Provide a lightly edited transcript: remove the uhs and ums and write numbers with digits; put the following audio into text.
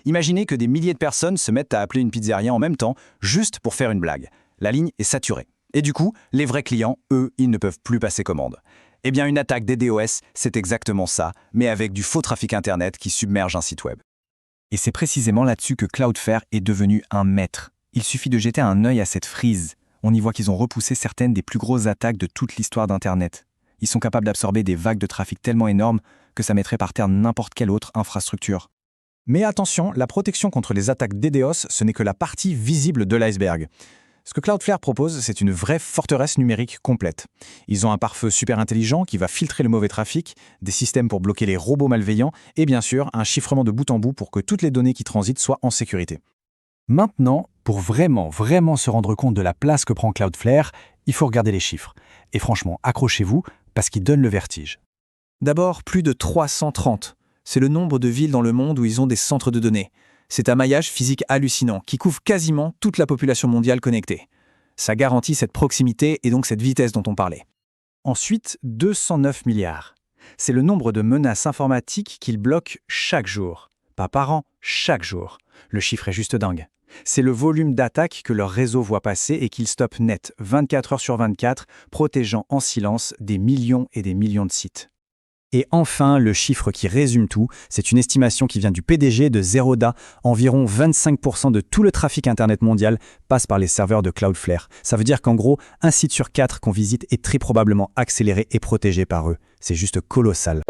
Imaginez que des milliers de personnes se mettent à appeler une pizzeria en même temps, juste pour faire une blague. La ligne est saturée. Et du coup, les vrais clients, eux, ils ne peuvent plus passer commande. Eh bien, une attaque DDoS, c'est exactement ça, mais avec du faux trafic Internet qui submerge un site web. Et c'est précisément là-dessus que Cloudflare est devenu un maître. Il suffit de jeter un œil à cette frise. On y voit qu'ils ont repoussé certaines des plus grosses attaques de toute l'histoire d'Internet. Ils sont capables d'absorber des vagues de trafic tellement énormes que ça mettrait par terre n'importe quelle autre infrastructure. Mais attention, la protection contre les attaques DDoS, ce n'est que la partie visible de l'iceberg. Ce que Cloudflare propose, c'est une vraie forteresse numérique complète. Ils ont un pare-feu super intelligent qui va filtrer le mauvais trafic, des systèmes pour bloquer les robots malveillants et bien sûr un chiffrement de bout en bout pour que toutes les données qui transitent soient en sécurité. Maintenant, pour vraiment se rendre compte de la place que prend Cloudflare, il faut regarder les chiffres. Et franchement, accrochez-vous parce qu'ils donnent le vertige. D'abord, plus de 330. C'est le nombre de villes dans le monde où ils ont des centres de données. C'est un maillage physique hallucinant qui couvre quasiment toute la population mondiale connectée. Ça garantit cette proximité et donc cette vitesse dont on parlait. Ensuite, 209 milliards. C'est le nombre de menaces informatiques qu'ils bloquent chaque jour. Pas par an, chaque jour. Le chiffre est juste dingue. C'est le volume d'attaques que leur réseau voit passer et qu'ils stoppent net 24 heures sur 24, protégeant en silence des millions et des millions de sites. Et enfin, le chiffre qui résume tout, c'est une estimation qui vient du PDG de Zeroda. Environ 25% de tout le trafic Internet mondial passe par les serveurs de Cloudflare. Ça veut dire qu'en gros, un site sur 4 qu'on visite est très probablement accéléré et protégé par eux. C'est juste colossal.